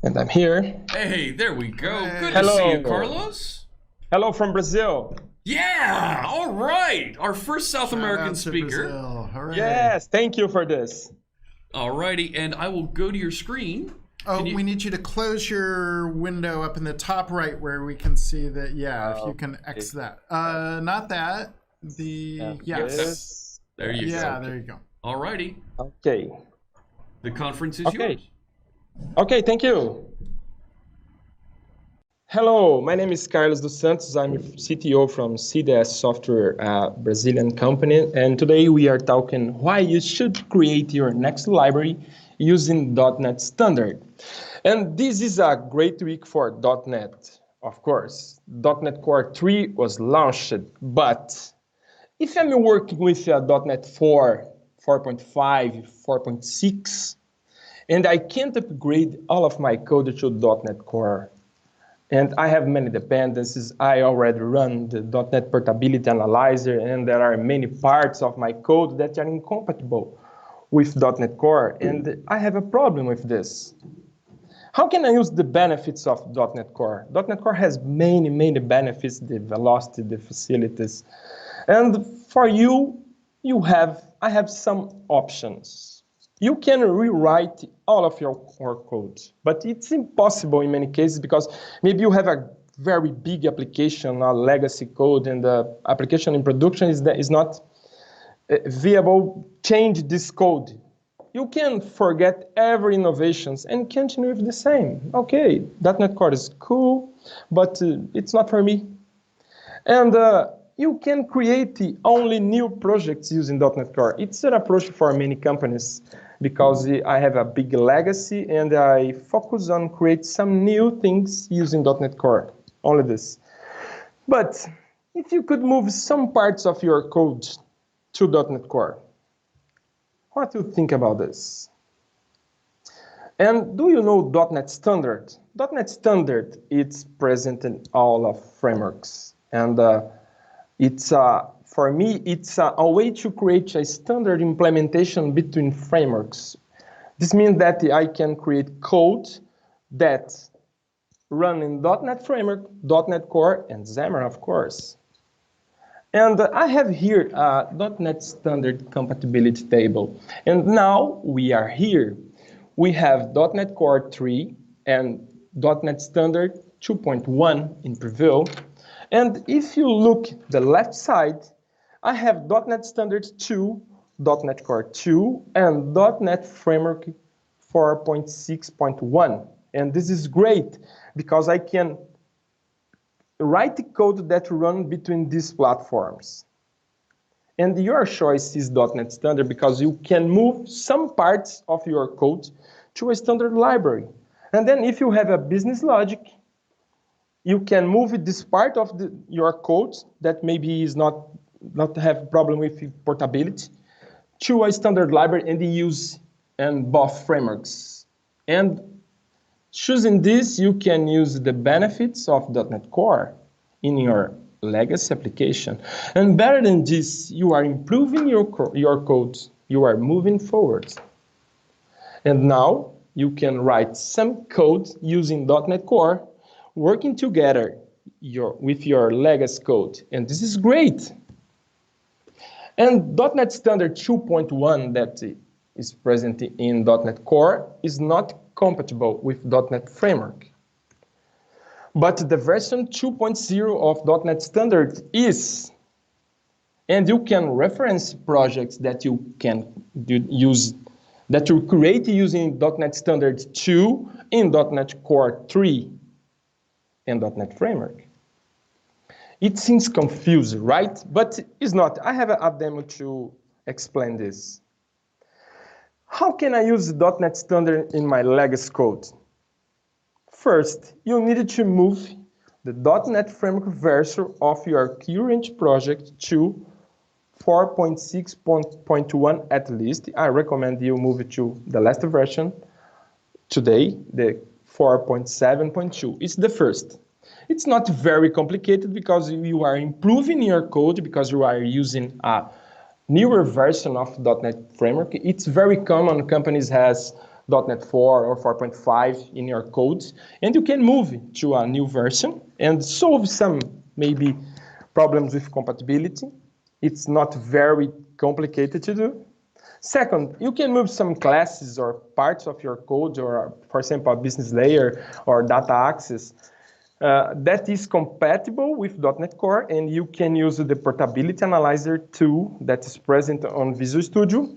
And I'm here. Hey, there we go. Hey. Good to see you, Hello. Carlos. Hello from Brazil. Yeah, all right. Our first South Shout American out to speaker. Brazil. Hooray. Yes, thank you for this. Alrighty, and I will go to your screen. Oh, we need you to close your window up in the top right where we can see that. Yeah, if you can X that. Not that. The yes. Yes. There you Yeah, go. there you go. Alrighty, Okay. the conference is Okay. yours. Okay, thank you. Hello, my name is Carlos dos Santos. I'm CTO from CDS Software, a Brazilian company. And today we are talking why you should create your next library using .NET Standard. And this is a great week for .NET, of course. .NET Core 3 was launched, but if I'm working with .NET 4, 4.5, 4.6, and I can't upgrade all of my code to .NET Core, and I have many dependencies. I already run the .NET Portability Analyzer, and there are many parts of my code that are incompatible with .NET Core, and I have a problem with this. How can I use the benefits of .NET Core? .NET Core has many benefits, the velocity, the facilities. And for you, I have some options. You can rewrite all of your core code, but it's impossible in many cases because maybe you have a very big application or legacy code and the application in production is not viable. Change this code. You can forget every innovations and continue with the same. Okay, .NET Core is cool, but it's not for me. And you can create only new projects using .NET Core. It's an approach for many companies because I have a big legacy and I focus on create some new things using .NET Core, only this. But if you could move some parts of your code to .NET Core, what do you think about this? And do you know .NET Standard? .NET Standard, it's present in all of frameworks. And for me, it's a way to create a standard implementation between frameworks. This means that I can create code that run in .NET Framework, .NET Core, and Xamarin, of course. And I have here a .NET Standard compatibility table. And now we are here. We have .NET Core 3 and .NET Standard 2.1 in preview. And if you look the left side, I have .NET Standard 2, .NET Core 2, and .NET Framework 4.6.1. And this is great because I can write the code that run between these platforms. And your choice is .NET Standard because you can move some parts of your code to a standard library. And then if you have a business logic, you can move this part of your code that maybe is not have problem with portability to a standard library and use both frameworks. And choosing this, you can use the benefits of .NET Core in your legacy application. And better than this, you are improving your code. You are moving forward. And now you can write some code using .NET Core working together with your legacy code. And this is great. And .NET Standard 2.1 that is present in .NET Core is not compatible with .NET Framework. But the version 2.0 of .NET Standard is. And you can reference projects that you can use, that you create using .NET Standard 2 in .NET Core 3 and .NET Framework. It seems confused, right? But it's not. I have a demo to explain this. How can I use .NET Standard in my legacy code? First, you need to move the .NET Framework version of your current project to 4.6.1 at least. I recommend you move it to the last version today, the 4.7.2. It's the first. It's not very complicated because you are improving your code because you are using a newer version of .NET Framework. It's very common. Companies has .NET 4 or 4.5 in your code, and you can move to a new version and solve some maybe problems with compatibility. It's not very complicated to do. Second, you can move some classes or parts of your code, or for example, a business layer or data access that is compatible with .NET Core, and you can use the portability analyzer tool that is present on Visual Studio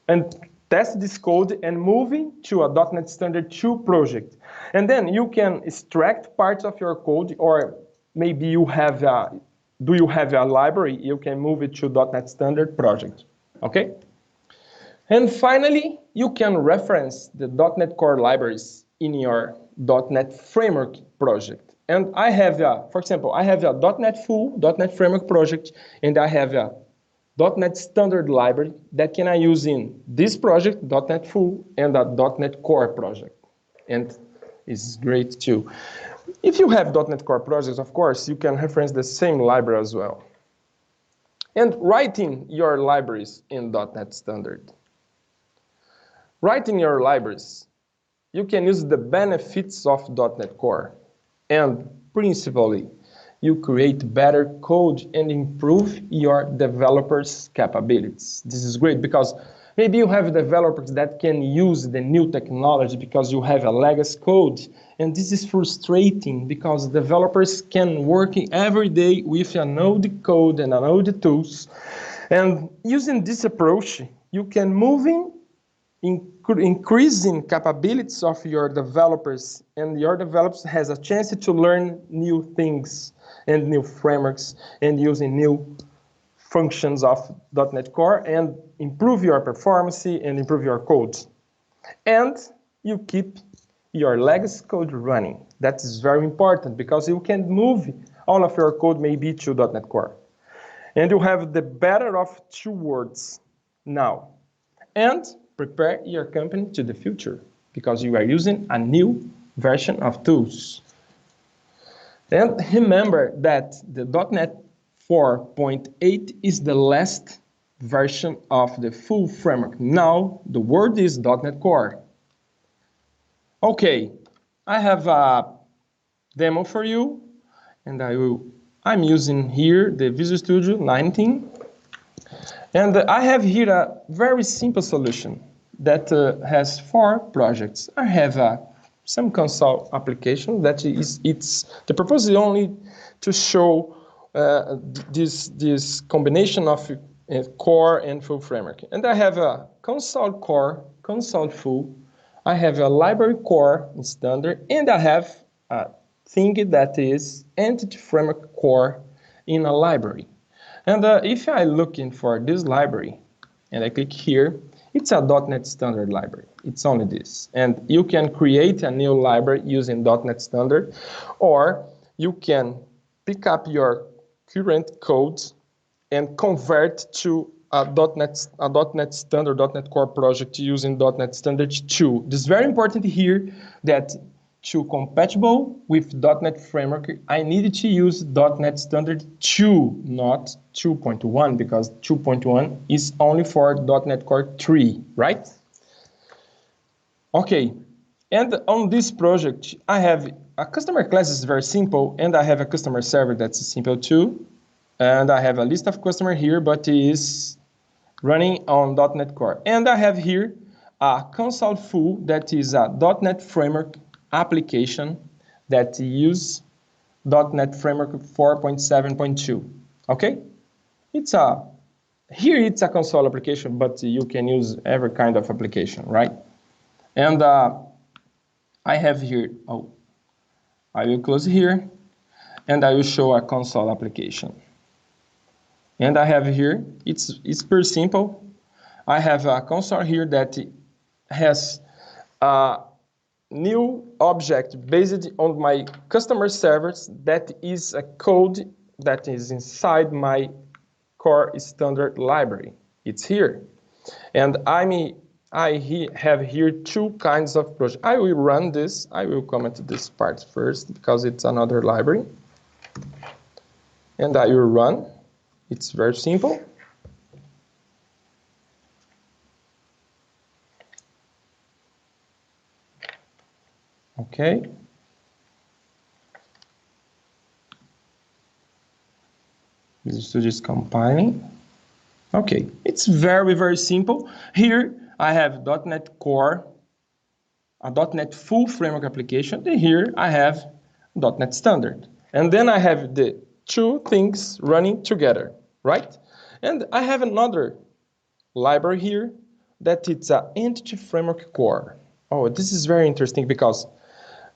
and test this code and move it to a .NET Standard 2 project. And then you can extract parts of your code, or maybe you have a library, you can move it to .NET Standard project, okay? And finally, you can reference the .NET Core libraries in your .NET Framework project. And I have, for example, I have a .NET Full, .NET Framework project, and I have a .NET Standard library that can I use in this project, .NET Full, and a .NET Core project. And it's great too. If you have .NET Core projects, of course, you can reference the same library as well. And writing your libraries in .NET Standard. Writing your libraries, you can use the benefits of .NET Core. And principally, you create better code and improve your developers' capabilities. This is great because maybe you have developers that can use the new technology because you have a legacy code. And this is frustrating because developers can work every day with an old code and an old tools. And using this approach, you can move increasing capabilities of your developers, and your developers has a chance to learn new things and new frameworks and using new functions of .NET Core and improve your performance and improve your code. And you keep your legacy code running. That is very important because you can move all of your code maybe to .NET Core. And you have the better of two worlds now. And prepare your company to the future because you are using a new version of tools. And remember that the .NET 4.8 is the last version of the full framework. Now the word is .NET Core. Okay, I have a demo for you, and I'm using here the Visual Studio 19. And I have here a very simple solution that has 4 projects. I have some console application that the purpose is only to show this combination of core and full framework. And I have a console core, console full. I have a library core in standard, and I have a thing that is entity framework core in a library. And if I'm looking for this library, and I click here, it's a .NET Standard library. It's only this. And you can create a new library using .NET Standard, or you can pick up your current code and convert to a .NET Standard, .NET Core project using .NET Standard 2. This is very important here that to compatible with .NET Framework, I needed to use .NET Standard 2, not 2.1, because 2.1 is only for .NET Core 3, right? Okay, and on this project, I have a customer class is very simple, and I have a customer server that's simple too. And I have a list of customers here, but it is running on .NET Core. And I have here a console full that is a .NET Framework application that use .NET Framework 4.7.2. Okay? Here it's a console application, but you can use every kind of application, right? And I have here, I will close here, and I will show a console application. And I have here, it's pretty simple. I have a console here that has a new object based on my customer servers that is a code that is inside my core standard library. It's here. And I have here 2 kinds of projects. I will run this. I will comment this part first because it's another library. And I will run. It's very simple. Okay. Visual Studio is compiling. Okay, it's very, very simple. Here I have .NET Core, a .NET full framework application, and here I have .NET Standard. And then I have the two things running together, right? And I have another library here that it's an Entity Framework Core. Oh, this is very interesting because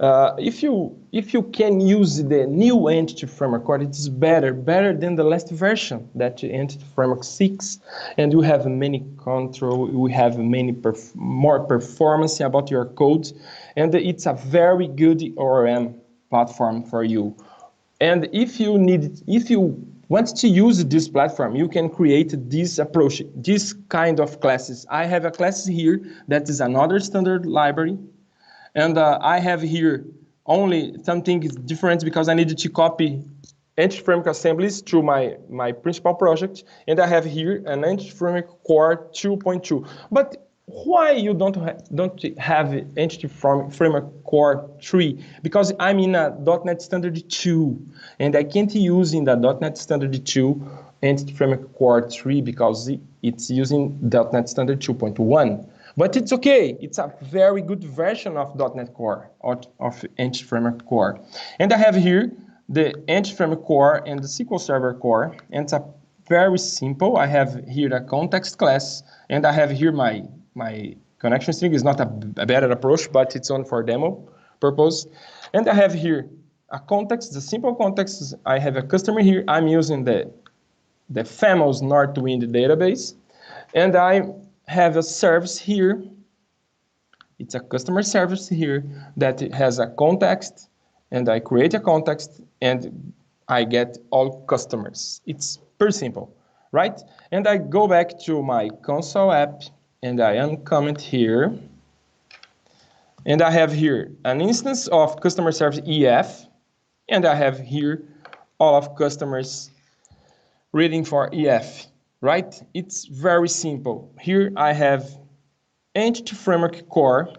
if you can use the new Entity Framework Core, it's better than the last version, that Entity Framework 6, and you have many control, we have many more performance about your code, and it's a very good ORM platform for you. And if you want to use this platform, you can create this approach, this kind of classes. I have a class here that is another standard library. And I have here only something different because I needed to copy Entity Framework assemblies to my principal project. And I have here an Entity Framework Core 2.2. But why you don't have Entity Framework Core 3? Because I'm in a .NET Standard 2. And I can't use in the .NET Standard 2 Entity Framework Core 3 because it's using .NET Standard 2.1. But it's okay. It's a very good version of .NET Core, of Entity Framework Core. And I have here the Entity Framework Core and the SQL Server Core. And it's a very simple. I have here the context class, and I have here my connection string. Is not a better approach, but it's on for demo purpose. And I have here a context, the simple context. I have a customer here. I'm using the famous Northwind database. And I have a service here. It's a customer service here that has a context, and I create a context, and I get all customers. It's pretty simple, right? And I go back to my console app, and I uncomment here. And I have here an instance of customer service EF, and I have here all of customers reading for EF. Right? It's very simple. Here I have Entity Framework Core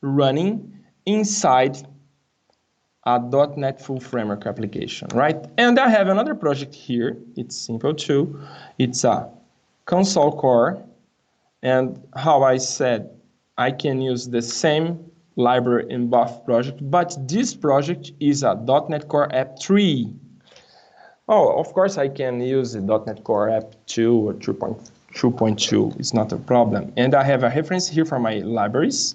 running inside a .NET Full Framework application, right? And I have another project here. It's simple too. It's a console core. And how I said, I can use the same library in both projects, but this project is a .NET Core App 3. Oh, of course, I can use the .NET Core App 2 or 2.2. It's not a problem. And I have a reference here for my libraries.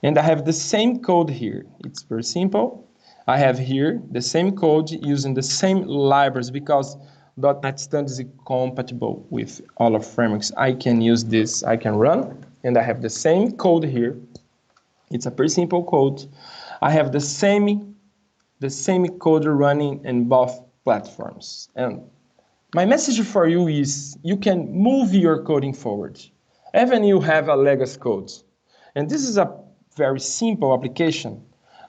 And I have the same code here. It's very simple. I have here the same code using the same libraries because .NET Standard is compatible with all of frameworks. I can use this. I can run. And I have the same code here. It's a pretty simple code. I have the same code running in both platforms. And my message for you is you can move your coding forward. Even you have a legacy code. And this is a very simple application,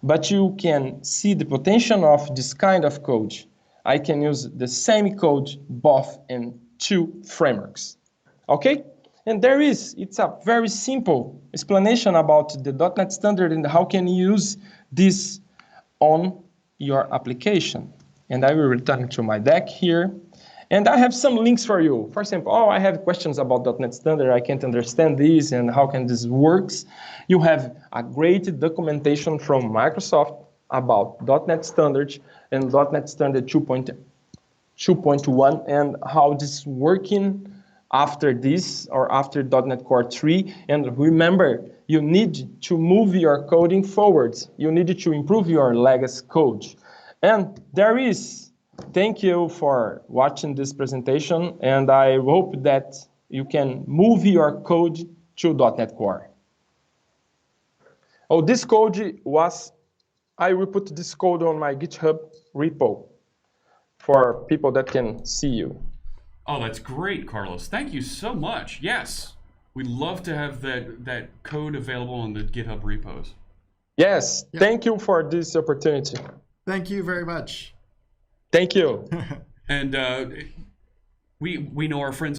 but you can see the potential of this kind of code. I can use the same code both in two frameworks. Okay? And it's a very simple explanation about the .NET Standard and how can you use this on your application. And I will return to my deck here. And I have some links for you. For example, I have questions about .NET Standard. I can't understand this and how can this works. You have a great documentation from Microsoft about .NET Standard and .NET Standard 2.1 and how this is working after this or after .NET Core 3. And remember, you need to move your coding forward. You need to improve your legacy code. And thank you for watching this presentation, and I hope that you can move your code to .NET Core. Oh, this code I will put this code on my GitHub repo for people that can see you. Oh, that's great, Carlos. Thank you so much. Yes, we'd love to have that code available on the GitHub repos. Yes, yep. Thank you for this opportunity. Thank you very much. Thank you. And we know our friends